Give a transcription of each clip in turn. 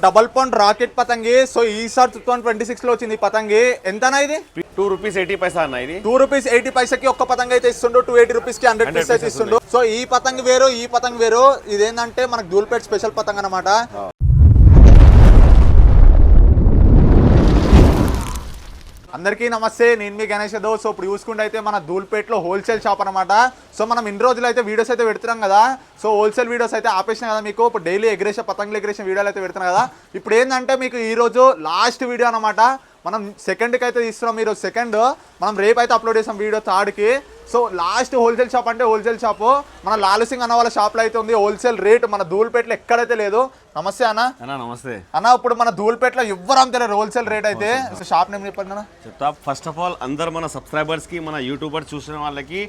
Double point rocket పతంగి. So ఈసారి 2026 లో వచ్చింది ఈ పతంగి. ఎంతనా ఇది? ₹2.80 అన్న. ఇది ₹2.80 ఒక్క పతంగి అయితే ఇస్తుండు. 280 రూపీస్ కి 100 పీస్ అయితే ఇస్తుండు. సో ఈ పతంగి వేరు, ఈ పతంగి వేరు. ఇదేంటంటే మనకు ధూల్పేట్ స్పెషల్ పతంగ్ అనమాట. అందరికీ నమస్తే, నేను మీ గణేష్ యాదవ్. సో ఇప్పుడు చూసుకుంటే అయితే మన ధూల్పేట్లో హోల్సేల్ షాప్ అనమాట. సో మనం ఇన్ని రోజులు అయితే వీడియోస్ అయితే పెడుతున్నాం కదా. సో హోల్సేల్ వీడియోస్ అయితే ఆపేసినా కదా మీకు. ఇప్పుడు డైలీ పతంగులు ఎగ్రేషన్ వీడియోలు అయితే పెడుతున్నాం కదా. ఇప్పుడు ఏంటంటే మీకు ఈరోజు లాస్ట్ వీడియో అనమాట. మనం సెకండ్కి అయితే తీస్తున్నాం. ఈరోజు సెకండ్, మనం రేపు అయితే అప్లోడ్ చేసాం వీడియో థర్డ్కి. సో లాస్ట్ హోల్సేల్ షాప్ అంటే హోల్సేల్ షాపు మన లాలు సింగ్ అన్న వాళ్ళ షాప్లో అయితే ఉంది. హోల్సేల్ రేట్ మన ధూల్పేటలో ఎక్కడైతే లేదు. నమస్తే అన్న. నమస్తే అన్న. ఇప్పుడు మన ధూల్పేటలో ఎవ్వరు అమ్ముతలేరు హోల్సేల్ రేట్ అయితే. షాప్ నేమ్ చెప్పండి అన్న. చెప్తా. ఫస్ట్ ఆఫ్ ఆల్ అందరు మన సబ్స్క్రైబర్స్ కి, మన యూట్యూబర్ చూసిన వాళ్ళకి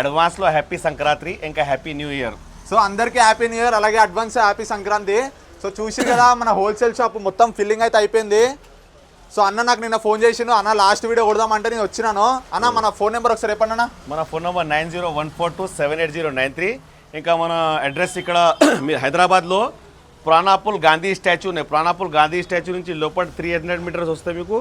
అడ్వాన్స్ లో హ్యాపీ సంక్రాంతి, ఇంకా హ్యాపీ న్యూ ఇయర్. సో అందరికీ హ్యాపీ న్యూ ఇయర్, అలాగే అడ్వాన్స్ హ్యాపీ సంక్రాంతి. సో చూసి కదా మన హోల్సేల్ షాప్ మొత్తం ఫిల్లింగ్ అయితే అయిపోయింది. సో అన్న నాకు నిన్న ఫోన్ చేసిండు, అన్న లాస్ట్ వీడియో కొడదామంటే నేను వచ్చినాను. అన్న మన ఫోన్ నెంబర్ ఒకసారి చెప్పండి అన్న. మన ఫోన్ నెంబర్ 9014278093. ఇంకా మన అడ్రస్ ఇక్కడ మీరు హైదరాబాద్లో ప్రాణాపుల్ గాంధీ స్టాచ్యూ ఉన్నాయి. ప్రాణాపుల్ గాంధీ స్టాచ్యూ నుంచి లోపల 300 మీటర్స్ వస్తే మీకు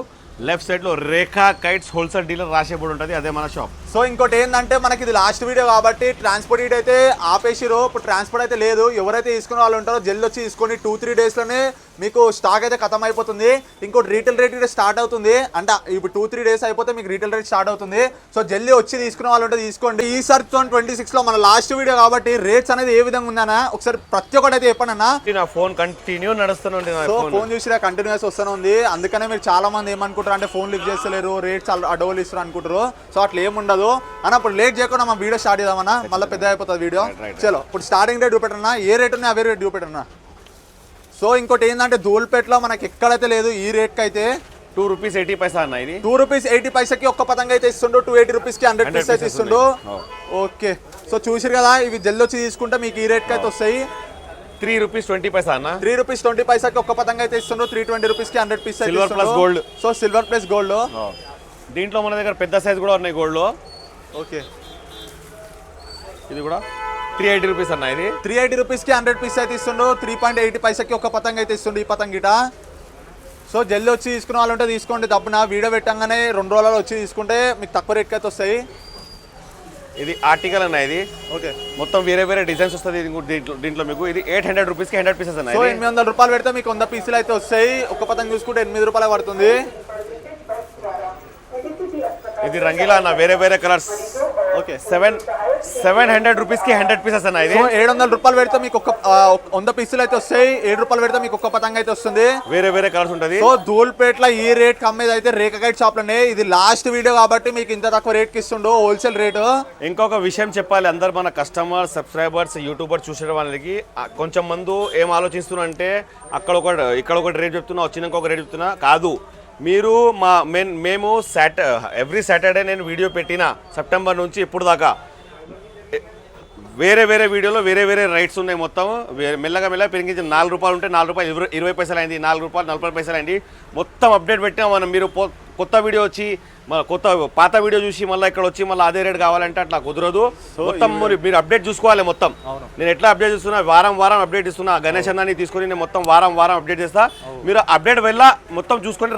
లెఫ్ట్ సైడ్లో రేఖా కైట్స్ హోల్సేల్ డీలర్ రాసేబడి ఉంటుంది. అదే మన షాప్. సో ఇంకోటి ఏంటంటే మనకి ఇది లాస్ట్ వీడియో కాబట్టి ట్రాన్స్పోర్ట్ అయితే ఆపేసిరు. ఇప్పుడు ట్రాన్స్పోర్ట్ అయితే లేదు. ఎవరైతే తీసుకునే వాళ్ళు ఉంటారో జల్ది వచ్చి తీసుకొని 2-3 డేస్లోనే మీకు స్టాక్ అయితే ఖతం అయిపోతుంది. ఇంకోటి రీటైల్ రేట్ అయితే స్టార్ట్ అవుతుంది. అంటే ఇప్పుడు 2-3 డేస్ అయిపోతే మీకు రీటైల్ రేట్ స్టార్ట్ అవుతుంది. సో జల్దీ వచ్చి తీసుకునే వాళ్ళు ఉంటే తీసుకోండి. ఈసారి 2026లో మన లాస్ట్ వీడియో కాబట్టి రేట్స్ అనేది ఏ విధంగా ఉందన్నా ఒకసారి ప్రతి ఒక్కటి అయితే చెప్పండి అన్న. నా ఫోన్ కంటిన్యూ నడుస్తుంది. సో ఫోన్ చూసినా కంటిన్యూస్ వస్తూనే ఉంది. అందుకనే మీరు చాలా మంది ఏమనుకుంటారు అంటే ఫోన్ లిఫ్ట్ చేస్తలేరు, రేట్స్ అడవులు ఇస్తారు అనుకుంటారు. సో అట్లా ఏముండదు అన్న. ఇప్పుడు లేట్ చేయకుండా మనం వీడియో స్టార్ట్ చేద్దామన్నా, మళ్ళీ పెద్ద అయిపోతుంది వీడియో. చలో ఇప్పుడు స్టార్టింగ్ రేట్ చూపెట్టన్నా. ఏ రేట్ ఉన్నాయి అవే రేట్ చూపెట్టన్నా. సో ఇంకోటి ఏంటంటే ధూల్పేటలో మనకి ఎక్కడైతే లేదు ఈ రేట్కి అయితే ₹2.80 అన్న. ఇది ₹2.80 ఒక్క పతంగా అయితే ఇస్తుండు. 280 రూపీస్కి 100 పీస్ అయితే ఇస్తుండు. ఓకే. సో చూసిరు కదా, ఇవి జల్ది వచ్చి తీసుకుంటే మీకు ఈ రేట్కి అయితే వస్తాయి. ₹3.20 అన్న. ₹3.20 ఒక్క పతంగా అయితే ఇస్తుండ్రు. 320 రూపీస్కి 100 పీస్ అయితే silver plus gold. So silver plus gold. దీంట్లో మన దగ్గర పెద్ద సైజ్ కూడా ఉన్నాయి గోల్డ్ లో. ఓకే. ఇది కూడా ₹380 అన్న. ఇది ₹380 రూపీస్కి 100 పీస్ అయితే ఇస్తుండు. 3.80 ఒక్క పతంగా అయితే ఇస్తుండు ఈ పతంగిట. సో జల్దీ వచ్చి తీసుకునే వాళ్ళు ఉంటే తీసుకోండి. తప్పున వీడియో పెట్టంగానే 2 రోజులలో వచ్చి తీసుకుంటే మీకు తక్కువ రేట్కి అయితే వస్తాయి. ఇది ఆర్టికల్ అన్న. ఇది ఓకే. మొత్తం వేరే వేరే డిజైన్స్ వస్తుంది దీంట్లో మీకు. ఇది ₹800 రూపీస్కి 100 పీసెస్ అన్న. సో ₹800 పెడితే మీకు 100 పీసులు అయితే వస్తాయి. ఒక్క పతంగి చూసుకుంటే ₹8 పడుతుంది. ఇది రంగీలా అన్న, వేరే వేరే కలర్స్. ఓకే. 700 రూపీస్కి 100 పీసెస్ అన్న. ఇది ₹700 పెడితే మీకు 100 పీసులు అయితే వస్తాయి. ₹7 పెడితే మీకు ఒక్క పతంగ అయితే వస్తుంది. వేరే వేరే కలర్స్ ఉంటుంది. సో ధూల్పేటలో ఈ రేట్ కమ్మేది అయితే రేఖా కైట్ షాప్ లోనే. ఇది లాస్ట్ వీడియో కాబట్టి మీకు ఇంత తక్కువ రేట్కి ఇస్తుండో హోల్సేల్ రేటు. ఇంకొక విషయం చెప్పాలి, అందరు మన కస్టమర్స్, సబ్స్క్రైబర్స్, యూట్యూబర్ చూసే వాళ్ళకి కొంచెం మంది ఏం ఆలోచిస్తున్నా అంటే ఇక్కడ ఒకటి రేట్ చెప్తున్నా, వచ్చినాక ఒక రేట్ చెప్తున్నా. కాదు, మీరు మేము ఎవ్రీ సాటర్డే నేను వీడియో పెట్టిన సెప్టెంబర్ నుంచి ఇప్పుడు దాకా వేరే వేరే వీడియోలో వేరే వేరే రైట్స్ ఉన్నాయి. మొత్తం మెల్లగా పెరిగించి ₹4 ఉంటే ₹4.20 అయింది, ₹4 40 అయింది. మొత్తం అప్డేట్ పెట్టినా మనం. మీరు కొత్త వీడియో వచ్చి పాత వీడియో చూసి మళ్ళీ ఇక్కడ వచ్చి మళ్ళీ అదే రేట్ కావాలంటే అట్లా కుదరదు. మొత్తం మీరు అప్డేట్ చూసుకోవాలి. మొత్తం నేను ఎట్లా అప్డేట్ చేస్తున్నా, వారం అప్డేట్ ఇస్తున్నా. గణేష్ అన్నాన్ని తీసుకొని నేను మొత్తం వారం అప్డేట్ చేస్తా. మీరు అప్డేట్ వెళ్ళా మొత్తం చూసుకొని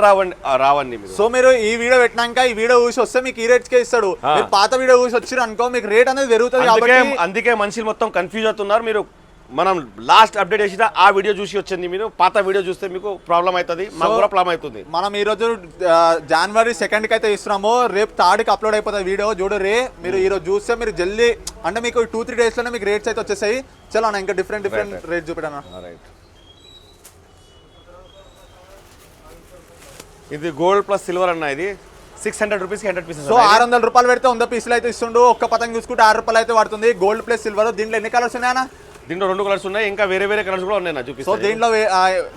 రావండి మీరు. సో మీరు ఈ వీడియో పెట్టినాక ఈ వీడియో చూసి వస్తే మీకు ఈ రేట్స్కే ఇస్తాడు. పాత వీడియో చూసి వచ్చారు అనుకో మీకు రేట్ అనేది పెరుగుతుంది. అందుకే మనుషులు మొత్తం కన్ఫ్యూజ్ అవుతున్నారు. మీరు మనం లాస్ట్ అప్డేట్ చేసిన ఆ వీడియో చూసి వచ్చింది. మీరు పాత వీడియో చూస్తే మీకు ప్రాబ్లం అవుతుంది, మాకు కూడా ప్రాబ్లం అవుతుంది. మనం ఈరోజు జనవరి 2కి అయితే ఇస్తున్నాము. రేపు 3కి అప్లోడ్ అయిపోతుంది వీడియో. చూడరే, మీరు ఈరోజు చూస్తే మీరు జల్దీ అంటే మీకు 2-3 డేస్లోనే మీకు రేట్స్ అయితే వచ్చేసాయి. చలో అన్న, ఇంకా డిఫరెంట్ రేట్ చూపెట్టాను. ఇది గోల్డ్ ప్లస్ సిల్వర్ అన్న. ఇది ₹600 రూపీస్కి 100 పీసెస్. సో ₹600 పెడితే 100 పీసులు అయితే ఇస్తుండు. ఒక్క పతంగి చూసుకుంటే ₹6 అయితే పడుతుంది. Gold plus silver. దీంట్లో ఎన్ని కలర్స్ ఉన్నాయన్నా? దీంట్లో 2 కలర్స్ ఉన్నాయి, ఇంకా వేరే వేరే కలర్స్ కూడా ఉన్నాయి. చూపిస్తాను. సో దీంట్లో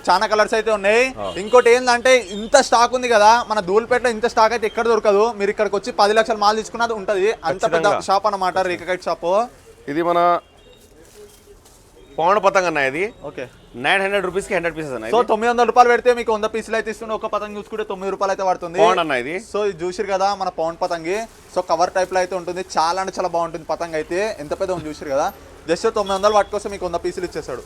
చాలా కలర్స్ అయితే ఉన్నాయి. ఇంకోటి ఏంటంటే ఇంత స్టాక్ ఉంది కదా మన ధూల్పేటలో, ఇంత స్టాక్ అయితే ఎక్కడ దొరకదు. మీరు ఇక్కడికి వచ్చి 10 లక్షల మాల్ తీసుకున్నది ఉంటుంది. అంత పెద్ద షాప్ అన్నమాట రేఖా కైట్ షాప్. ఇది మన పౌండ్ పతంగ్ అన్న. ఇది ఓకే. ₹900 రూపీస్కి 100 పీసెస్ అన్న. సో ₹900 పెడితే మీకు 100 పీసులు అయితే ఇస్తుండే. ఒక పతంగి చూసుకుంటే ₹9 అయితే పడుతుంది. పౌండ్ అన్న ఇది. సో ఇది చూసిరు కదా మన పౌండ్ పతంగి. సో కవర్ టైప్ లో అయితే ఉంటుంది. చాలా అంటే చాలా బాగుంటుంది పతంగి అయితే. ఎంత పెద్ద ఉంది చూసిరు కదా. జస్ట్ 900 పట్టుకొస్తే మీకు 100 పీసులు ఇచ్చేస్తాడు.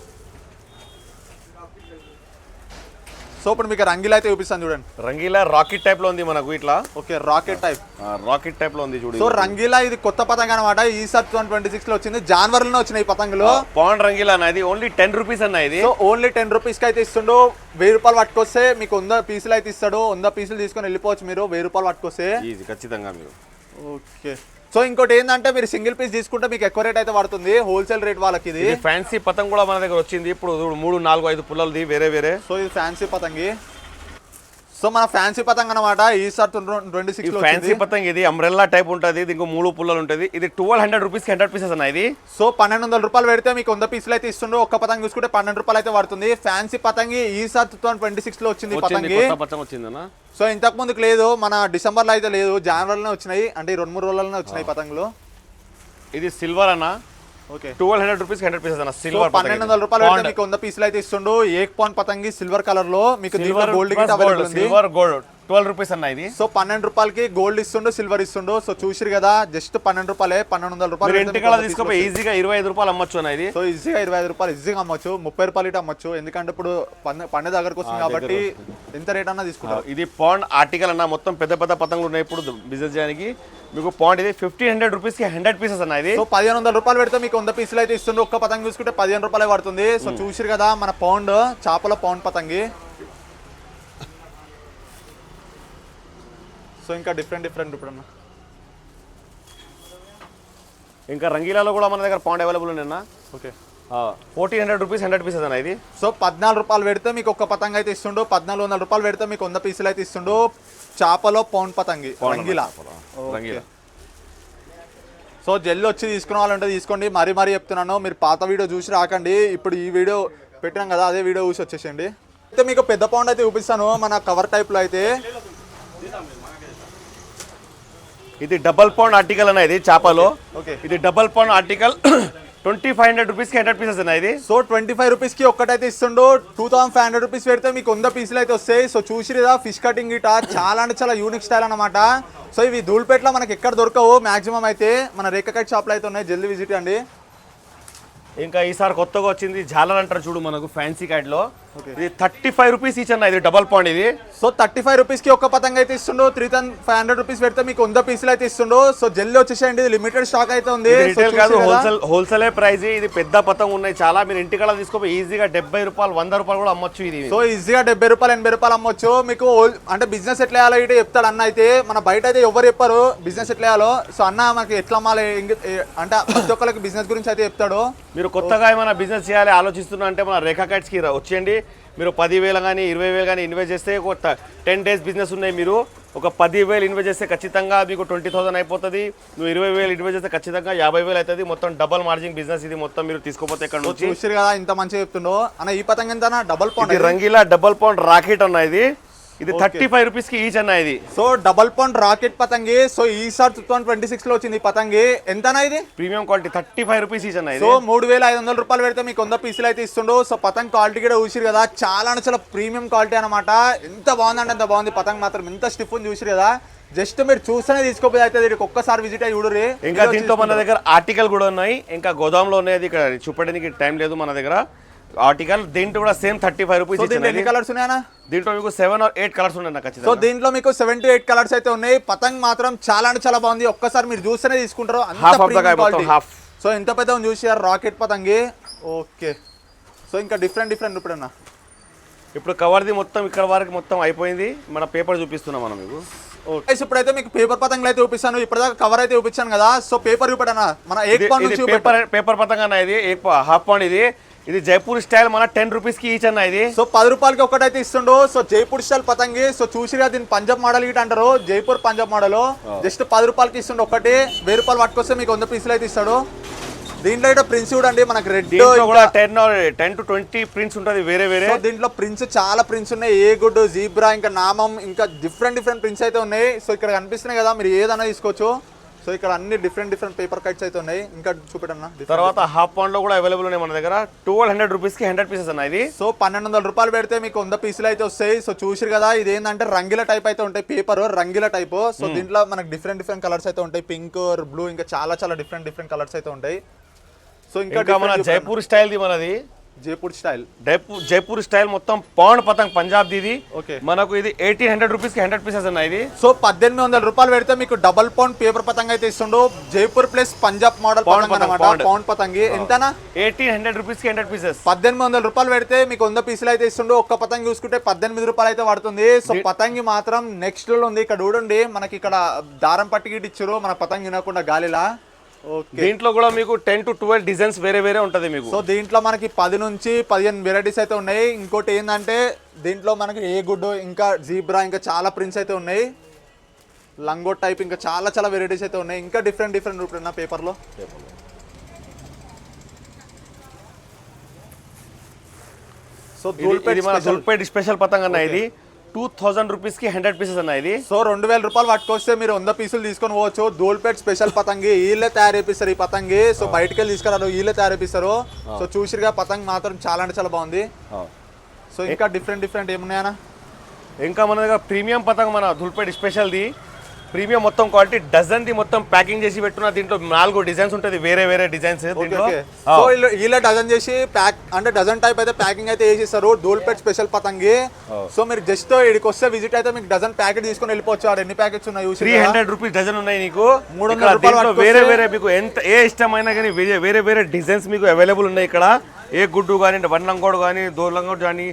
సో ఇప్పుడు మీకు రంగీలా అయితే చూపిస్తాను చూడండి. రంగీలా రాకెట్ టైప్ లో ఉంది మనకు ఇట్లా. Okay, rocket type. Rocket type లో ఉంది చూడు. సో రంగీలా ఇది కొత్త పతంగ అనమాట. ఈసారి 2026 లో వచ్చింది. జనవరిలోనే వచ్చినాయి ఈ పతంగులు. పౌండ్ రంగీలా అన్న ఇది ఓన్లీ 10 రూపీస్ అన్న ఇది. సో ఓన్లీ 10 రూపీస్ కి అయితే ఇస్తుండు. 1000 రూపాయలు పట్టుకొస్తే మీకు 100 పీసులు అయితే ఇస్తాడు. 100 పీసులు తీసుకొని వెళ్ళిపోవచ్చు మీరు 1000 రూపాయలు పట్టుకొస్తే. ఈజీ ఖచ్చితంగా మీరు. ఓకే. సో ఇంకోటి ఏంటంటే మీరు సింగిల్ పీస్ తీసుకుంటే మీకు ఎక్కువ రేట్ అయితే పడుతుంది. హోల్సేల్ రేట్ వాళ్ళకి ఇది. ఫ్యాన్సీ పతంగ్ కూడా మన దగ్గర వచ్చింది. ఇప్పుడు 3, 4, 5 పుల్లలది వేరే వేరే. సో ఇది ఫ్యాన్సీ పతంగి. సో మన ఫ్యాన్సీ పతంగ్ అనమాట. ఈసారి 26 లో ఫ్యాన్సీ పతంగ్ ఇది అంబ్రెల్లా టైప్ ఉంటుంది. దీనికి 3 పుల్లలు ఉంటుంది. ఇది 1200 రూపీస్ 100 పీసెస్ అన్న ఇది. సో 1200 రూపాయలు పెడితే మీకు 100 పీసులు అయితే ఇస్తుండ్రు. ఒక్క పతంగ్ చూసుకుంటే 12 రూపాయలు అయితే పడుతుంది. ఫ్యాన్సీ పతంగి ఈసారి 2026 లో వచ్చింది పతంగి. పతంగ్ వచ్చిందన్న. సో ఇంతకు ముందుకు లేదు, మన డిసెంబర్ లో అయితే లేదు, జనవరిలోనే వచ్చినాయి. అంటే 2-3 రోజుల్లోనే వచ్చినాయి పతంగులు. ఇది సిల్వర్ అన్న. ఓకే, 1200 రూపీస్ 100 పీసెస్ అన్న. సిల్వర్ 1200 రూపాయలు పెడితే మీకు 100 పీసులు అయితే ఇస్తుండు. ఏక్ పాయింట్ పతంగి సిల్వర్ కలర్ లో మీకు గోల్డ్ గిట్ అవైలబుల్ ఉంది. సిల్వర్ గోల్డ్ 12 రూపీస్ అన్న ఇది. సో 12 రూపాయలకి గోల్డ్ ఇస్తుండు, సిల్వర్ ఇస్తుండు. సో చూసిరు కదా, జస్ట్ 12 రూపాయలే. 1200 రూపాయలు ఇంటికాడ తీసుకోపోయి ఈజీగా 25 రూపాయలు అమ్మొచ్చు అన్న ఇది. సో ఈజీగా 25 రూపాయలు ఈజీగా అమ్మొచ్చు. 30 రూపాయలు ఇటు అమ్మొచ్చు. ఎందుకంటే ఇప్పుడు పండుగ దగ్గరకు వస్తుంది కాబట్టి ఎంత రేట్ అన్నా తీసుకుంటారు. ఇది పాండ్ ఆర్టికల్ అన్న. మొత్తం పెద్ద పెద్ద పతంగులు ఉన్నాయి ఇప్పుడు బిజినెస్ చేయడానికి. మీకు పాండ్ ఇది 1500 రూపీస్ కి 100 పీసెస్ అన్న ఇది. సో 1500 రూపాయలు పెడితే మీకు 100 పీసులు అయితే ఇస్తుండ్రు. ఒక్క పతంగి చూసుకుంటే 15 రూపాయలే పడుతుంది. సో చూసిరు కదా మన పౌండ్ చేపల పౌండ్ పతంగి. సో ఇంకా డిఫరెంట్ ఇప్పుడు అన్న. ఇంకా రంగీలాలో కూడా మన దగ్గర పౌండ్ అవైలబుల్ ఉంది. ఓకే, 1400 రూపీస్ 100 పీసెస్ అన్న ఇది. సో 14 రూపాయలు పెడితే మీకు ఒక్క పతంగి అయితే ఇస్తుండు. 1400 రూపాయలు పెడితే మీకు 100 పీసులు అయితే ఇస్తుండు. చేపలో పౌండ్ పతంగి రంగీలా. సో జల్లి వచ్చి తీసుకున్న వాళ్ళు ఉంటే తీసుకోండి. మరీ చెప్తున్నాను, మీరు పాత వీడియో చూసి రాకండి. ఇప్పుడు ఈ వీడియో పెట్టినాం కదా, అదే వీడియో చూసి వచ్చేసేయండి. అయితే మీకు పెద్ద పౌండ్ అయితే చూపిస్తాను. మన కవర్ టైప్ లో అయితే ఇది డబల్ పౌండ్ ఆర్టికల్ అన్న ఇది చేపలో. ఓకే, ఇది డబల్ పౌండ్ ఆర్టికల్ 2500 రూపీస్ కి 100 పీసెస్ అన్న ఇది. సో 25 రూపీస్ కి ఒక్కటైతే ఇస్తుండో. 2500 రూపీస్ పెడితే మీకు 100 పీసులు అయితే వస్తాయి. సో చూసిరిదా ఫిష్ కటింగ్ గిట చాలా అంటే చాలా యూనిక్ స్టైల్ అనమాట. సో ఇవి ధూల్పేటలో మనకి ఎక్కడ దొరకవు. మాక్సిమం అయితే మన రేఖా కట్ షాప్లో అయితే ఉన్నాయి. జల్దీ విజిట్ అండి. ఇంకా ఈసారి కొత్తగా వచ్చింది జాలర్ అంటారు చూడు మనకు ఫ్యాన్సీ క్యాట్ లో. ఇది 35 రూపీస్ ఈచ్ అన్న ఇది డబల్ పాయింట్ ఇది. సో 35 రూపీస్ కి ఒక్క పతంగ అయితే ఇస్తుండో. 3500 రూపీస్ పెడితే మీకు 100 పీసులు అయితే ఇస్తుండో. సో జల్దీ వచ్చేసేయండి, లిమిటెడ్ స్టాక్ అయితే ఉంది. రిటైల్ కాదు, హోల్సేల్ ప్రైస్. ఇది పెద్ద పతంగ ఉన్నాయి చాలా. మీరు ఇంటికాడ తీసుకోపోయి ఈజీగా 70 రూపాయలు 100 రూపాయలు కూడా అమ్మొచ్చు ఇది. సో ఈజీగా 70 రూపాయలు 80 రూపాయలు అమ్మొచ్చు. మీకు అంటే బిజినెస్ ఎట్లా వేయాలో ఇటు చెప్తాడు అన్న. అయితే మన బయట అయితే ఎవరు చెప్పారు బిజినెస్ ఎట్లా వేయాలో. సో అన్న మనకి ఎట్లా అమ్మాలి అంటే ప్రతి ఒక్కరికి బిజినెస్ గురించి అయితే చెప్తాడు. మీరు కొత్తగా ఏమైనా బిజినెస్ చేయాలి ఆలోచిస్తున్నా అంటే మన రేఖా కట్స్కి వచ్చేయండి. మీరు 10,000 కానీ 20,000 కానీ ఇన్వెస్ట్ చేస్తే ఒక 10 డేస్ బిజినెస్ ఉన్నాయి. మీరు ఒక 10,000 ఇన్వెస్ట్ చేస్తే ఖచ్చితంగా మీకు 20,000 అయిపోతుంది. నువ్వు 20,000 ఇన్వెస్ట్ చేస్తే ఖచ్చితంగా 50,000 అవుతుంది. మొత్తం డబల్ మార్జిన్ బిజినెస్ ఇది. మొత్తం మీరు తీసుకోపోతే ఇక్కడ నుంచి చూసారు కదా ఇంత మంచిగా చెప్తుండో అన్న. ఈ పతంగ ఎంత double pound Rangeela double pound rocket అన్న ఇది. ఇది 35 రూపీస్ కి ఈచ్ అన్న ఇది. సో డబల్ పౌండ్ రాకెట్ పతంగి. సో ఈసారి 2026 లో వచ్చింది ఈ పతంగి. ఎంతనా ఇది? ప్రీమియం క్వాలిటీ 35 రూపీస్ ఈచ్ అన్న ఇది. సో 3500 రూపాయలు పెడితే మీకు 100 పీసులు అయితే ఇస్తుండో. సో పతంగ్ క్వాలిటీ కూడా చూసిరు కదా, చాలా చాలా ప్రీమియం క్వాలిటీ అనమాట. ఎంత బాగుందంటే ఎంత బాగుంది పతంగ్ మాత్రం. ఎంత స్టిఫ్ ఉంది చూసిరు కదా. జస్ట్ మీరు చూస్తేనే తీసుకోపోయి అయితే దీనికి ఒక్కసారి విజిట్ అయ్యి చూడరు. ఇంకా దీంట్లో మన దగ్గర ఆర్టికల్ కూడా ఉన్నాయి. ఇంకా గోదాంలో ఉన్నాయి. ఇక్కడ చూపడానికి టైం లేదు మన దగ్గర. ఆర్టికల్ దీంట్లో కూడా సేమ్ 35 రూపీస్. ఎన్ని కలర్స్ ఉన్నాయా? దీంట్లో మీకు 7 or 8 కలర్స్ ఉన్నాయి ఖచ్చితంగా. సో దీంట్లో మీకు 7 to 8 కలర్స్ అయితే ఉన్నాయి. పతంగ్ మాత్రం చాలా అంటే చాలా బాగుంది. ఒక్కసారి మీరు చూస్తేనే తీసుకుంటారు. సో ఎంత పెద్ద చూసారు రాకెట్ పతంగి. ఓకే, సో ఇంకా డిఫరెంట్ ఇప్పుడన్నా ఇప్పుడు కవర్ది మొత్తం ఇక్కడ వరకు మొత్తం అయిపోయింది. మన పేపర్ చూపిస్తున్నాం మనం మీకు. ఇప్పుడైతే మీకు పేపర్ పతంగులు అయితే చూపిస్తాను. ఇప్పటిదాకా కవర్ అయితే చూపించాను కదా. సో పేపర్ చూపెట్టనా మన పేపర్ పతంగ అన్న ఇది. హాఫ్ పాండ్ ఇది. ఇది జైపూర్ స్టైల్ మన 10 రూపీస్ కి ఈచ్ అన్న ఇది. సో 10 రూపాయలకి ఒకటైతే ఇస్తుండో. సో జైపూర్ స్టైల్ పతంగి. సో చూసిగా దీన్ని పంజాబ్ మోడల్ గిట్ అంటారు. జైపూర్ పంజాబ్ మోడల్. జస్ట్ 10 రూపాయలకి ఇస్తుండే ఒకటి. 1000 రూపాయలు పట్టుకొస్తే మీకు 100 పీసులు అయితే ఇస్తాడు. దీంట్లో అయితే ప్రింట్స్ చూడండి మనకి రెడ్ కూడా 10 to 20 ప్రింట్స్ ఉంటుంది వేరే వేరే. దీంట్లో ప్రింట్స్ చాలా ప్రింట్స్ ఉన్నాయి. ఏ గుడ్, జీబ్రా, ఇంకా నామం, ఇంకా డిఫరెంట్ ప్రింట్స్ అయితే ఉన్నాయి. సో ఇక్కడ కనిపిస్తున్నాయి కదా, మీరు ఏదైనా తీసుకోవచ్చు. సో ఇక్కడ అన్ని డిఫరెంట్ పేపర్ కట్స్ అయితే ఉన్నాయి. ఇంకా చూపెట్టన్నా. తర్వాత హాఫ్ పౌండ్ లో కూడా అవైలబుల్ ఉన్నాయి మన దగ్గర. 1200 రూపీస్ కి 100 పీసెస్ అన్న ఇది. సో 1200 రూపాయలు పెడితే మీకు 100 పీసులు అయితే వస్తాయి. సో చూసిరు కదా, ఇది ఏంటంటే రంగిల టైప్ అయితే ఉంటాయి. Paper Rangila type. సో దీంట్లో మనకి డిఫరెంట్ కలర్స్ అయితే ఉంటాయి. పింక్, బ్లూ, ఇంకా చాలా డిఫరెంట్ కలర్స్ అయితే ఉంటాయి. సో ఇంకా మన జైపూర్ స్టైల్ ది మనది జైపూర్ స్టైల్. జైపూర్ స్టైల్ మొత్తం పౌండ్ పతంగ్ పంజాబ్ ఇది. ఓకే, మనకు ఇది 1800 రూపీస్ కి 100 పీసెస్ ఉన్నాయి ఇది. సో 1800 రూపాయలు పెడితే మీకు డబల్ పౌండ్ పేపర్ పతంగ్ అయితే ఇస్తుండు. జైపూర్ ప్లస్ పంజాబ్ మోడల్ పతంగ్ అన్నమాట. పౌండ్ పతంగి ఎంతనా? 1800 రూపీస్ కి 100 పీసెస్. 1800 రూపాయలు పెడితే మీకు 100 పీసులు అయితే ఇస్తుండు. ఒక్క పతంగి చూసుకుంటే 18 రూపాయలు అయితే పడుతుంది. సో పతంగి మాత్రం నెక్స్ట్ లో ఉంది. ఇక్కడ చూడండి, మనకి ఇక్కడ దారం పట్టికి ఇచ్చారు మన పతంగి వినకుండా గాలిలా. ఓకే, దీంట్లో కూడా మీకు 10 to 12 డిజైన్స్ వేరే వేరే ఉంటది మీకు. సో దీంట్లో మనకి 10 నుంచి 15 వెరైటీస్ అయితే ఉన్నాయి. ఇంకోటి ఏంటంటే దీంట్లో మనకి ఏ గుడ్, ఇంకా జీబ్రా, ఇంకా చాలా ప్రింట్స్ అయితే ఉన్నాయి. లంగో టైప్, ఇంకా చాలా చాలా వెరైటీస్ అయితే ఉన్నాయి. ఇంకా డిఫరెంట్ డిఫరెంట్ రూపీ ఉన్న పేపర్లో. సో ఇది మన దుల్పేట్ స్పెషల్ పతంగ్ అన్న. ఇది 2000 రూపీస్ కి 100 పీసెస్ అన్న ఇది. సో 2000 రూపాయలు పట్టుకొస్తే మీరు 100 పీసులు తీసుకొని పోవచ్చు. ధూల్పేట్ స్పెషల్ పతంగి వీళ్ళే తయారు చేపిస్తారు ఈ పతంగి. సో బయటకి వెళ్ళి తీసుకురారు, వీళ్ళే తయారు చేపిస్తారు. సో చూసిరుగా పతంగ్ మాత్రం చాలా అంటే చాలా బాగుంది. సో ఇంకా డిఫరెంట్ డిఫరెంట్ ఏమున్నాయన్నా? ఇంకా మన దగ్గర ప్రీమియం పతంగ్ మన దుల్పేట్ స్పెషల్ది. ప్రీమియం మొత్తం క్వాలిటీ డజన్ ది మొత్తం ప్యాకింగ్ చేసి పెట్టున్నా. దీంట్లో 4 డిజైన్స్ ఉంటుంది, వేరే వేరే డిజైన్స్ దీంట్లో. సో ఇలా డజన్ చేసి ప్యాక్ అంటే డజన్ టైప్ అయితే ప్యాకింగ్ అయితే చేసిస్తారు. ధూల్పేట్ స్పెషల్ పతంగి. సో మీరు జస్ట్ ఇక్కడికి వస్తే విజిట్ అయితే మీకు డజన్ ప్యాకెట్ తీసుకొని వెళ్ళిపోవచ్చు. ఆడ ఎన్ని ప్యాకెట్స్ ఉన్నాయి చూసి 300 రూపీస్ డజన్ ఉన్నాయి నీకు. 300 రూపాయలు వేరే వేరే మీకు ఎంత ఏ ఇష్టమైనా కానీ వేరే వేరే డిజైన్స్ మీకు అవైలబుల్ ఉన్నాయి ఇక్కడ. ఏ గుడ్డు కానీ, వన్ లంగోడ్ కానీ, దోర్ లంగోడ్ కానీ,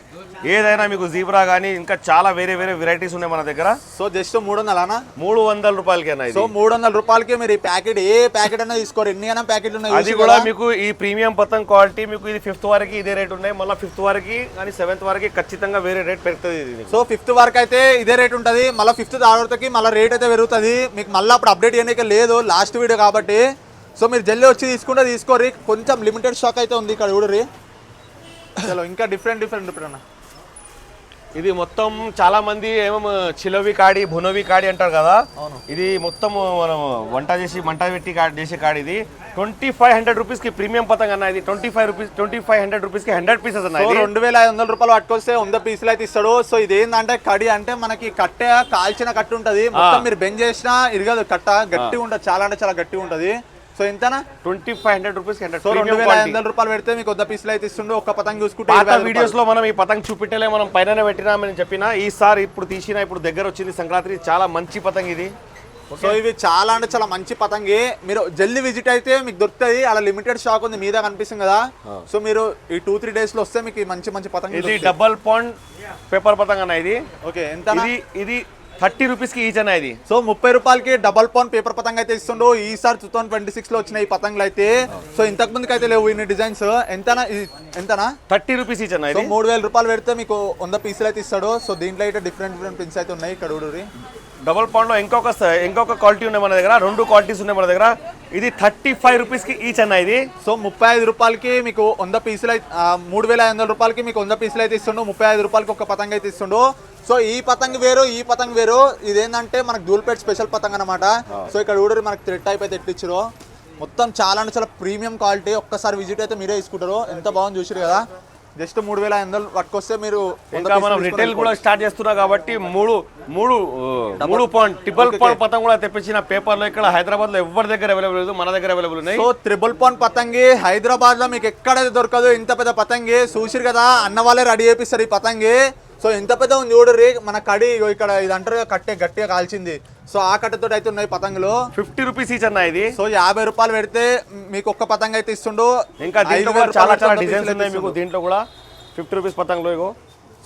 ఏదైనా మీకు జీబ్రా కానీ, ఇంకా చాలా వేరే వేరే వెరైటీస్ ఉన్నాయి మన దగ్గర. So just 300 300 రూపాయలకేనా? సో 300 రూపాయలకి మీరు ఈ ప్యాకెట్ ఏ ప్యాకెట్ అయినా తీసుకోరు. ఎన్ని అయినా ప్యాకెట్లు ఉన్నాయి. అది కూడా మీకు ఈ ప్రీమియం పతంగ్ క్వాలిటీ మీకు ఇది 5th వరకు ఇదే రేట్ ఉన్నాయి. మళ్ళీ 5th వరకు కానీ 7th వరకు ఖచ్చితంగా వేరే రేట్ పెరుగుతుంది ఇది. సో 5th వరకు అయితే ఇదే రేట్ ఉంటుంది. మళ్ళీ 5th తర్వాతకి మళ్ళీ రేట్ అయితే పెరుగుతుంది. మీకు మళ్ళీ అప్పుడు అప్డేట్ చేయడానికి లేదు, లాస్ట్ వీడియో కాబట్టి. సో మీరు జల్దీ వచ్చి తీసుకుంటే తీసుకోర్రి. కొంచెం లిమిటెడ్ స్టాక్ అయితే ఉంది ఇక్కడ చూడరి. చలో ఇంకా డిఫరెంట్ డిఫరెంట్ అన్న. ఇది మొత్తం చాలా మంది ఏమో చిలవి కాడి, భునవి కాడి అంటారు కదా. ఇది మొత్తం మనం వంట పెట్టి చేసే కాడి. ఇది 2500 రూపీస్ కి ప్రీమియం పతంగ్ అన్న. ఇది 2500 రూపీస్ కి 100 పీసెస్ అన్న. 2500 రూపాయలు పట్టుకొస్తే 100 పీసులు అయితే ఇస్తాడు. సో ఇది ఏంటంటే కడి అంటే మనకి కట్టె కాల్చిన కట్టు ఉంటది. మొత్తం మీరు బెండ్ చేసినా ఇరగదు కట్ట, గట్టిగా ఉంటుంది. చాలా అంటే చాలా గట్టిగా ఉంటది. సో ఎంతనా? 2500 రూపీస్. సో 2500 రూపాయలు పెడితే మీకు 100 పీసులు అయితే ఇస్తుండే. ఒక్క పతంగ్ చూసుకుంటే వీడియోస్ లో మనం ఈ పతంగ్ చూపెట్టలే, మనం పైన పెట్టినామని చెప్పిన. ఈసారి ఇప్పుడు తీసిన, ఇప్పుడు దగ్గర వచ్చింది సంక్రాంతి. చాలా మంచి పతంగ్ ఇది. సో ఇవి చాలా అంటే చాలా మంచి పతంగి. మీరు జల్దీ విజిట్ అయితే మీకు దొరుకుతుంది. అలా లిమిటెడ్ స్టాక్ ఉంది, మీద కనిపిస్తుంది కదా. సో మీరు ఈ 2-3 డేస్ లో వస్తే మీకు మంచి మంచి పతంగి. ఇది డబల్ పాండ్ పేపర్ పతంగ్ అన్న. ఇది ఓకే, ఎంత? ఇది 30 రూపీస్ కి ఈచ్ అన్న. ఇది సో 30 రూపాయలకి డబల్ పౌండ్ పేపర్ పతంగ్ అయితే ఇస్తుండో. ఈసారి 2026 లో వచ్చిన ఈ పతంగులు అయితే. సో ఇంతకు ముందుకు అయితే లేవు ఇన్ని డిజైన్స్. ఎంతనా? 30 రూపీస్ ఈచ్ అన్న. సో 3000 రూపాయలు పెడితే మీకు 100 పీసులు అయితే ఇస్తాడు. సో దీంట్లో అయితే డిఫరెంట్ డిఫరెంట్ ప్రింట్స్ అయితే ఉన్నాయి ఇక్కడ చూడరి. డబల్ పౌండ్ లో ఇంకొక క్వాలిటీ ఉన్నాయి మన దగ్గర. 2 క్వాలిటీస్ ఉన్నాయి మన దగ్గర. ఇది 35 రూపీస్ కి ఈచ్ అన్న. ఇది సో 35 రూపాయలకి మీకు 100 పీసులు అయితే 3500 రూపాయలకి మీకు 100 పీసులు అయితే ఇస్తుండు. 35 రూపాయలకి ఒక పతంగ్ అయితే ఇస్తుండు. సో ఈ పతంగ్ వేరు, ఈ పతంగ్ వేరు. ఇదేంటంటే మనకు ధూల్పేట్ స్పెషల్ పతంగ్ అనమాట. సో ఇక్కడ చూడరు మనకి థ్రెడ్ టైప్ అయితే ఎట్టిచ్చారు. మొత్తం చాలా అంటే చాలా ప్రీమియం క్వాలిటీ. ఒక్కసారి విజిట్ అయితే మీరే తీసుకుంటారు. ఎంత బాగుంది చూసారు కదా. జస్ట్ 3500 పట్టుకొస్తే మీరు మనం రిటైల్ కూడా స్టార్ట్ చేస్తున్నా కాబట్టి 3 పాయింట్ ట్రిపుల్ పాయింట్ పతంగ్ కూడా తెప్పించిన పేపర్ లో ఇక్కడ హైదరాబాద్ లో ఎవరి దగ్గర అవైలబుల్ లేదు, మన దగ్గర అవైలబుల్ ఉన్నాయి. సో ట్రిపుల్ పాయింట్ పతంగి హైదరాబాద్ లో మీకు ఎక్కడైతే దొరకదు. ఇంత పెద్ద పతంగి చూసిరు కదా, అన్న వాళ్ళే రెడీ చేపిస్తారు ఈ పతంగి. సో ఎంత పెద్ద ఉంది చూడరి. మన కడి ఇక్కడ ఇది అంటారు కట్టే గట్టిగా కాల్చింది. సో ఆ కట్టెతో అయితే ఉన్నాయి పతంగులు. 50 రూపీస్ ఈచ్ అన్న. ఇది సో 50 రూపాయలు పెడితే మీకు ఒక్క పతంగ్ అయితే ఇస్తుండు. ఇంకా దీంట్లో కూడా చాలా చాలా డిజైన్స్ ఉన్నాయి మీకు. దీంట్లో కూడా 50 రూపీస్ పతంగులు ఇగో.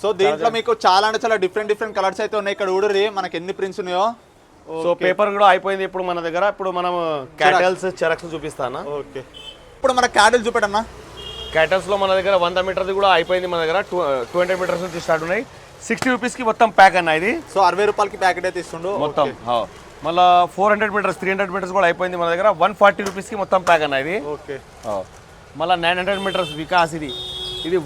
సో దీంట్లో మీకు చాలా అంటే చాలా డిఫరెంట్ డిఫరెంట్ కలర్స్ అయితే ఉన్నాయి ఇక్కడ చూడరి. మనకి ఎన్ని ప్రింట్స్ ఉన్నాయో. సో పేపర్ కూడా అయిపోయింది ఇప్పుడు మన దగ్గర. ఇప్పుడు మనం క్యాటల్స్ చెరక్స్ చూపిస్తాను. ఓకే, ఇప్పుడు మన క్యాటల్ చూపెట్టన్నా. క్యాటల్స్ లో మన దగ్గర 100 మీటర్ది కూడా అయిపోయింది మన దగ్గర. 200 మీటర్స్ నుంచి స్టార్ట్ ఉన్నాయి. 60 రూపీస్ కి మొత్తం ప్యాక్ అన్న. ఇది సో 60 రూపాయలకి ప్యాకెట్ అయితే ఇస్తుండు మొత్తం. మళ్ళీ 400 మీటర్స్ 300 మీటర్స్ కూడా అయిపోయింది మన దగ్గర. 140 రూపీస్ కి మొత్తం ప్యాక్ అన్న. ఇది ఓకే. మళ్ళీ 900 మీటర్స్ వికాస్ ఇది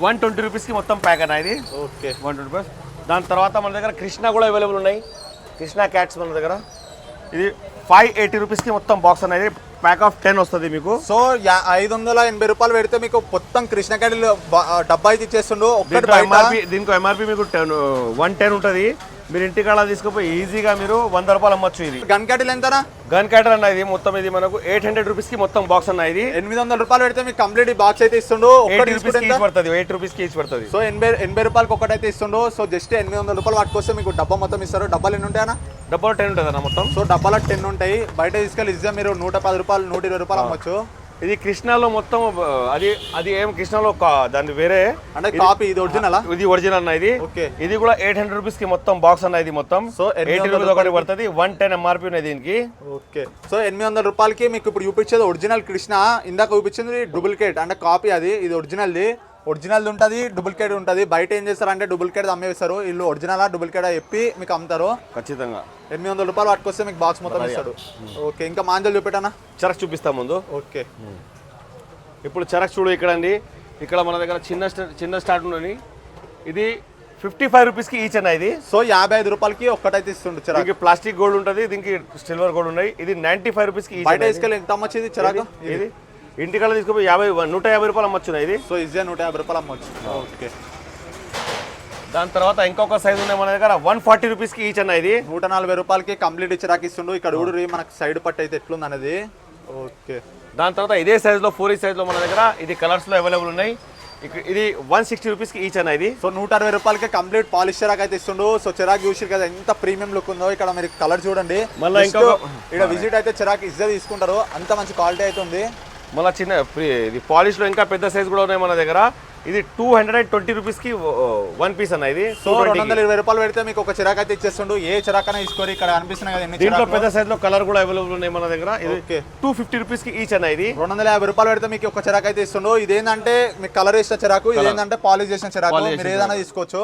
120 రూపీస్ కి మొత్తం ప్యాక్ అన్న. ఇది ఓకే, 120 రూపీస్. దాని తర్వాత మన దగ్గర కృష్ణ కూడా అవైలబుల్ ఉన్నాయి. కృష్ణ క్యాట్స్ మన దగ్గర. ఇది 580 రూపీస్ కి మొత్తం బాక్స్ అనేది. ప్యాక్ ఆఫ్ 10 వస్తుంది మీకు. సో 580 రూపాయలు పెడితే మీకు మొత్తం కృష్ణకాయలు డబ్బా అయితే ఇచ్చేస్తుండు. ఒక్కటి దీనికి ఎంఆర్పి మీకు 110 ఉంటుంది. మీరు ఇంటికాడ తీసుకుపోయి ఈజీగా మీరు 100 రూపాయలు అమ్మొచ్చు. ఇది గన్ క్యాటిల్ ఎంతనా? గన్ క్యాటర్ అన్న ఇది మొత్తం ఇది మనకు 800 రూపీస్ కి మొత్తం బాక్స్ అన్న. ఇది 800 రూపాయలు పెడితే మీకు కంప్లీట్ బాక్స్ అయితే ఇస్తుండు. 8 రూపీస్ కి ఈచ్ పడుతుంది. సో 80 రూపాయలకి ఒకటైతే ఇస్తుండు. సో జస్ట్ 800 రూపాయలు పట్టుకొస్తే మీకు డబ్బా మొత్తం ఇస్తారు. డబ్బాలు ఎన్ని ఉంటాయన్నా? డబ్బాలో 10 ఉంటుంది అన్న మొత్తం. సో డబ్బాలో 10 ఉంటాయి. బయట తీసుకెళ్ళి ఇస్తే మీరు 110 రూపాయలు 120 రూపాయలు అమ్మొచ్చు. ఇది కృష్ణాలో మొత్తం అది ఏం కృష్ణాలో దాని వేరే అంటే కాపీ. ఇది ఒరిజినల్? ఇది ఒరిజినల్ అన్న. ఇది ఇది కూడా 800 రూపీస్ కి మొత్తం బాక్స్ అన్న. ఇది మొత్తం సో 80 రూపీస్ ఒకటి పడుతుంది. 110 ఎంఆర్పి ఉన్నది దీనికి. ఓకే. సో 800 రూపాయలకి మీకు ఇప్పుడు చూపించేది ఒరిజినల్ కృష్ణ. ఇందాక చూపించింది డూప్లికేట్ అంటే కాపీ. అది ఇది ఒరిజినల్ది ఉంటుంది, డూప్లికేట్ ఉంటుంది. బయట ఏం చేస్తారంటే డూప్లికేట్ అమ్మేస్తారు. వీళ్ళు ఒరిజినల్ డూప్లికేట్ చెప్పి మీకు అమ్ముతారు. ఖచ్చితంగా 800 రూపాయలు పట్టుకొస్తే మీకు బాక్స్ మొత్తం ఇస్తాడు. ఓకే. ఇంకా మాంజలు చూపెట్టానా? చరక్ చూపిస్తా ముందు. ఓకే. ఇప్పుడు చరక్ చూడు ఇక్కడ అండి. ఇక్కడ మన దగ్గర చిన్న స్టార్ట్ ఉన్నది. ఇది 55 రూపీస్ కి ఈచ్ అన్న. ఇది సో 55 రూపాయలకి ఒక్కటైతే ఇస్తుండు చరాక్. దీనికి ప్లాస్టిక్ గోల్డ్ ఉంటుంది, దీనికి సిల్వర్ గోల్డ్ ఉన్నాయి. ఇది 95 రూపీస్ కి. బయట తీసుకెళ్ళి ఎంత అమ్మొచ్చింది చరాక్? ఇది ఇంటికాడ తీసుకుపోయి 150 రూపాయలు అమ్మొచ్చు. ఇది సో ఈజీగా 150 రూపాయలు అమ్మొచ్చు. ఓకే. దాని తర్వాత ఇంకొక సైజ్ ఉన్నాయి మన దగ్గర 140 రూపీస్ కి ఈచ్ అన్న. ఇది 140 రూపాయలకి కంప్లీట్ చిరాక్ ఇస్తుండు. ఇక్కడ ఊడు మనకు సైడ్ పట్టు అయితే ఎట్లుంది అనేది. ఓకే. దాని తర్వాత ఇదే సైజ్ లో 4 సైజ్ లో మన దగ్గర ఇది కలర్స్ లో అవైలబుల్ ఉన్నాయి. ఇది 160 రూపీస్ కి ఈచ్ అన్న. ఇది సో 160 రూపాయలకి కంప్లీట్ పాలిష్ చిరాక్ అయితే ఇస్తుండు. సో చిరాక్ చూసి కదా ఎంత ప్రీమియం లుక్ ఉందో. ఇక్కడ మీరు కలర్ చూడండి. మళ్ళీ ఇంకొక ఇక్కడ విజిట్ అయితే చిరాక్ ఇజ్జా తీసుకుంటారు. అంత మంచి క్వాలిటీ అయితే ఉంది. మళ్ళీ చిన్న ఇది పాలిష్ లో ఇంకా పెద్ద సైజ్ కూడా ఉన్నాయి మన దగ్గర. ఇది 220 రూపీస్ కి 1 పీస్ అన్న. ఇది సో 220 రూపాయలు పెడితే మీకు ఒక చిరాక్ అయితే ఇచ్చేస్తుండు. ఏ చిరాక్ అయినా తీసుకోరు. ఇక్కడ అనిపిస్తున్నాయి కదా దీంట్లో పెద్ద సైజ్ లో కలర్ కూడా అవైలబుల్ ఉన్నాయి మన దగ్గర. ఇది 250 రూపీస్ కి ఈచ్ అన్న. ఇది 250 రూపాయలు పెడితే మీకు ఒక చిరాక్ అయితే ఇస్తుండు. ఇదేంటంటే మీకు కలర్ వేసిన చిరాకు, ఇదేంటంటే పాలిష్ చేసిన చిరాకు. మీరు ఏదైనా తీసుకోవచ్చు.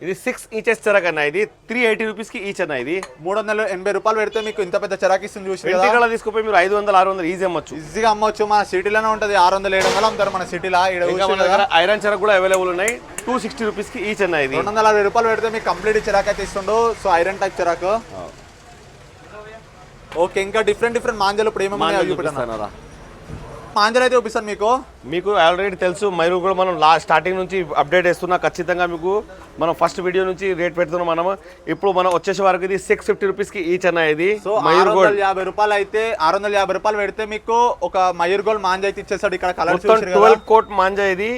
ఇది 6 ఇంచెస్ చెరక్ అన్న. ఇది 380 రూపీస్ కి ఈచ్ అన్న. ఇది 380 రూపాయలు పెడితే మీకు ఇంత పెద్ద చెరాక్ ఇస్తుంది. చూసి ఇంటికాడ తీసుకుపోయి మీరు 500-600 ఈజీ అమ్మొచ్చు. ఈజీగా అమ్మొచ్చు. మన సిటీలోనే ఉంటుంది. 600-700 అమ్ముతారు మన సిటీలో. ఐరన్ చెరక్ కూడా అవైలబుల్ ఉన్నాయి. 260 రూపీస్ కి ఈచ్ అన్న. ఇది 240 రూపాయలు పెడితే మీకు కంప్లీట్ చెరాక్ అయితే ఇస్తుండు. సో ఐరన్ టైప్ చెరాక్. ఓకే. ఇంకా డిఫరెంట్ మాంజలు ఇప్పుడు ఏమేమి చూపిస్తాను. మాంజలు అయితే చూపిస్తాను మీకు ఆల్రెడీ తెలుసు. మీరు కూడా మనం స్టార్టింగ్ నుంచి అప్డేట్ చేస్తున్నా. ఖచ్చితంగా మీకు మనం ఫస్ట్ వీడియో నుంచి రేట్ పెడుతున్నాం. మనం ఇప్పుడు మనం వచ్చేసే వరకు ఇది 650 రూపీస్ కి ఈచ్ అన్న. ఇది సో 650 రూపాయలు అయితే 650 రూపాయలు పెడితే మీకు ఒక మయూర్ గోల్డ్ మాంజా అయితే ఇచ్చేస్తాడు. ఇక్కడ కలర్ 12 కోట్ మాంజా. ఇది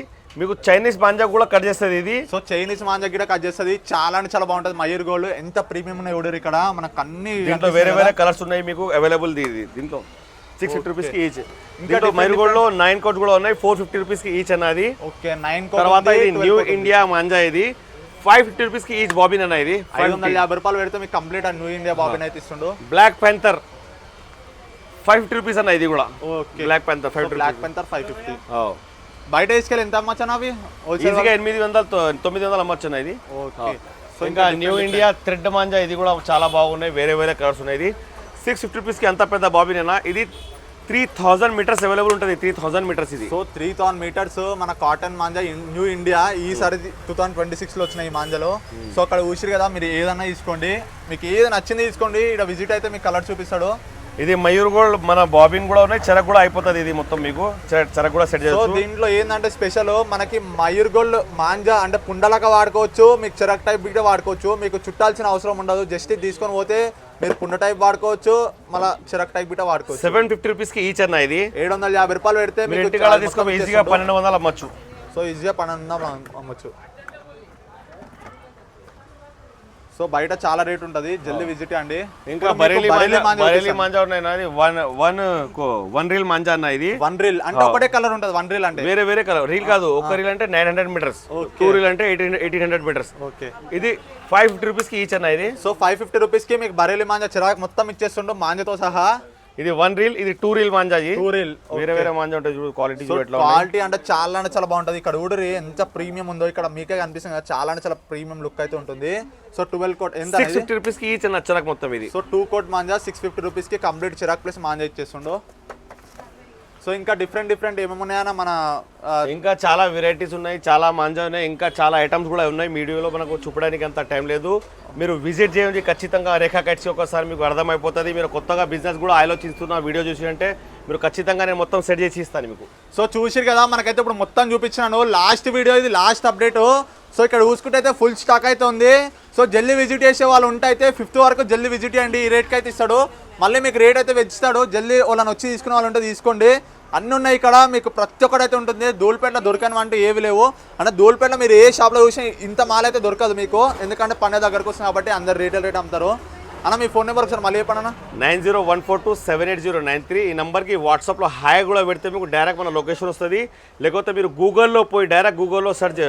మీకు చైనీస్ మాంజా కూడా కట్ చేస్తుంది. ఇది సో చైనీస్ మాంజా కూడా కట్ చేస్తుంది. చాలా అంటే చాలా బాగుంటుంది. మయూర్ గోల్డ్ ఎంత ప్రీమియం ఉన్నాయి చూడరు. ఇక్కడ మనకు అన్ని దీంట్లో వేరే కలర్స్ ఉన్నాయి మీకు అవైలబుల్. దీంట్లో 650 రూపీస్ కి ఈచ్. ఇంకా మైర్ గోల్డ్ లో 9 కోట్ కూడా ఉన్నాయి. 450 రూపీస్ కి ఈచ్ అన్నది. ఓకే. 9 కోట్. తర్వాత ఇది న్యూ ఇండియా మాంజా. ఇది 550 రూపీస్ కి ఈచ్ బాబిన్ అన్న. ఇది 550 రూపాయలు పెడితే మీకు కంప్లీట్ న్యూ ఇండియా బాబిన్ అయితే ఇస్తుండు. బ్లాక్ ప్యాంథర్ 550 రూపీస్ అన్న. ఇది కూడా ఓకే. Black panther 550. బయట తీసుకెళ్ళి ఎంత అమ్మచ్చు అవి? ఈజీగా 800-900 అమ్మచ్చు అన్న. ఇది ఓకే. సో ఇంకా న్యూ ఇండియా థ్రెడ్ మాంజా. ఇది కూడా చాలా బాగున్నాయి. వేరే కలర్స్ ఉన్నాయి. ఇది 650 రూపీస్ కి అంత పెద్ద బాబిన్ అన్న. ఇది 3000 మీటర్స్ అవైలబుల్ ఉంటుంది. 3000 మీటర్స్. ఇది సో 3000 మీటర్స్ మన కాటన్ మాంజా న్యూ ఇండియా. ఈసారి 2026 లో వచ్చిన ఈ మాంజాలో. సో అక్కడ చూసిరు కదా, మీరు ఏదన్నా తీసుకోండి. మీకు ఏది నచ్చింది తీసుకోండి. ఇక్కడ విజిట్ అయితే మీకు కలర్ చూపిస్తాడు. ఇది మయూర్ గోల్డ్ మన బాబిన్ కూడా ఉన్నాయి. చెరకు కూడా అయిపోతుంది. ఇది మొత్తం మీకు చెరకు కూడా సెట్ చేయొచ్చు. సో దీంట్లో ఏంటంటే స్పెషల్ మనకి మయూర్ గోల్డ్ మాంజా అంటే పుండలక వాడుకోవచ్చు. మీకు చెరక్ టైప్ కూడా వాడుకోవచ్చు. మీకు చుట్టాల్సిన అవసరం ఉండదు. జస్ట్ తీసుకొని పోతే మీరు పుండ టైప్ వాడుకోవచ్చు. మళ్ళీ చెరక్ టైప్ కూడా వాడుకోవచ్చు. 750 రూపీస్ కి ఈచ్ అన్న. ఇది 750 రూపాయలు పెడితే మీరు ఇంటికాడ తీసుకొని ఈజీగా 1200 అమ్మచ్చు. సో ఈజీగా 1200 అమ్మచ్చు. సో బయట చాలా రేట్ ఉంటుంది. జల్దీ విజిట్ అండి. ఇంకా బరేలీ మాంజా ఉన్నాయి. వన్ రీల్ మాంజా అన్న. ఇది 1 రీల్ అంటే ఒకటే కలర్ ఉంటుంది. 1 రీల్ అంటే వేరే కలర్. రీల్ కాదు. ఒక రీల్ అంటే 900 మీటర్స్. 2 రీల్ అంటే 1800 మీటర్స్. ఓకే. ఇది 550 రూపీస్ కి ఈచ్ అన్న. ఇది సో 550 రూపీస్ కి మీకు బరేలీ మాంజా చిరాక్ మొత్తం ఇచ్చేస్తుండు మాంజాతో సహా. ఇది 1 రీల్. ఇది 2 రీల్ మాంజా. 2 రీల్ వేరే మాంజా ఉంటుంది. చూడు క్వాలిటీ క్వాలిటీ అంటే చాలా బాగుంటుంది. ఇక్కడ ఊడరి ఎంత ప్రీమియం ఉందో ఇక్కడ మీకే కనిపిస్తుంది కదా. చాలా ప్రీమియం లుక్ అయితే ఉంటుంది. సో 12 కోట్ ఎంత 650 రూపీస్ కి ఈచ్ అన్న చిరాక్ మొత్తం. ఇది సో 2 కోట్ మాంజా 650 రూపీస్ కి కంప్లీట్ చిరాక్ ప్లస్ మాంజా ఇచ్చేస్తుండో. సో ఇంకా డిఫరెంట్ ఏమేమి ఉన్నాయన్న మన ఇంకా చాలా వెరైటీస్ ఉన్నాయి, చాలా మంజా ఉన్నాయి, ఇంకా చాలా ఐటమ్స్ కూడా ఉన్నాయి. వీడియోలో మనకు చూపడానికి అంత టైం లేదు. మీరు విజిట్ చేయండి ఖచ్చితంగా రేఖా కైట్స్ ఒకసారి మీకు అర్థమైపోతుంది. మీరు కొత్తగా బిజినెస్ కూడా ఆలోచిస్తున్న వీడియో చూసి అంటే మీరు ఖచ్చితంగా నేను మొత్తం సెట్ చేసి ఇస్తాను మీకు. సో చూసిరు కదా, మనకైతే ఇప్పుడు మొత్తం చూపించినాను. లాస్ట్ వీడియో ఇది, లాస్ట్ అప్డేట్. సో ఇక్కడ చూసుకుంటే అయితే ఫుల్ స్టాక్ అయితే ఉంది. సో జల్దీ విజిట్ చేసే వాళ్ళు ఉంటే అయితే 5th వరకు జల్దీ విజిట్ చేయండి. ఈ రేట్కి అయితే ఇస్తాడు. మళ్ళీ మీకు రేట్ అయితే పెంచుతాడు. జల్దీ వాళ్ళని వచ్చి తీసుకునే వాళ్ళు ఉంటే తీసుకోండి. అన్నీ ఉన్నాయి ఇక్కడ, మీకు ప్రతి ఒక్కటి అయితే ఉంటుంది. ధూళిపేటలో దొరకని అంటే ఏవి లేవు. అంటే ధూళిపేటలో మీరు ఏ షాప్లో చూసి ఇంత మాల్ అయితే దొరకదు మీకు, ఎందుకంటే పండుగ దగ్గరకు వస్తుంది కాబట్టి అందరు రేట్ అమ్ముతారు. అన్న మీ ఫోన్ నెంబర్ ఒకసారి మళ్ళీ చెప్పండి. 9014278093. ఈ నెంబర్కి వాట్సాప్లో హాయ్ కూడా పెడితే మీకు డైరెక్ట్ మన లొకేషన్ వస్తుంది. లేకపోతే మీరు గూగుల్లో పోయి డైరెక్ట్ గూగుల్లో సెర్చ్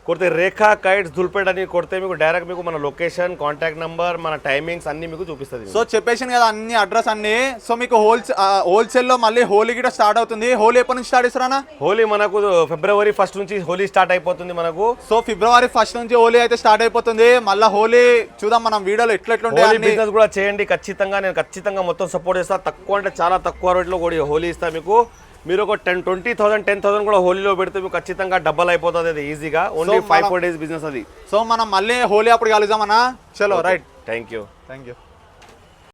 కొడితే రేఖా కైట్స్ ధూళిపేట అని కొడితే మీకు డైరెక్ట్ మీకు మన లొకేషన్, కాంటాక్ట్ నెంబర్, మన టైమింగ్స్ అన్ని మీకు చూపిస్తుంది. సో చెప్పేసాను కదా అన్ని అడ్రస్ అన్ని. సో మీకు హోల్సేల్లో మళ్ళీ హోలీ కూడా స్టార్ట్ అవుతుంది. హోలీ ఎప్పటి నుంచి స్టార్ట్ చేస్తారా? హోలీ మనకు February 1st నుంచి హోలీ స్టార్ట్ అయిపోతుంది మనకు. సో February 1st నుంచి హోలీ అయితే స్టార్ట్ అయిపోతుంది. మళ్ళీ హోలీ చూద్దాం మనం వీడియోలో ఎట్లుంటాయి. బిజినెస్ కూడా చేయండి ఖచ్చితంగా, నేను ఖచ్చితంగా మొత్తం సపోర్ట్ చేస్తాను. తక్కువ అంటే చాలా తక్కువ రేట్లో కూడా హోలీ ఇస్తాను మీకు. మీరు ఒక 10,000 10,000 కూడా హోలీలో పెడితే మీకు ఖచ్చితంగా డబల్ అయిపోతుంది అది ఈజీగా. ఓన్లీ 5-4 days బిజినెస్ అది. సో మనం మళ్ళీ హోలీ అప్పుడు కలుద్దామన్నా. చలో రైట్. Thank you.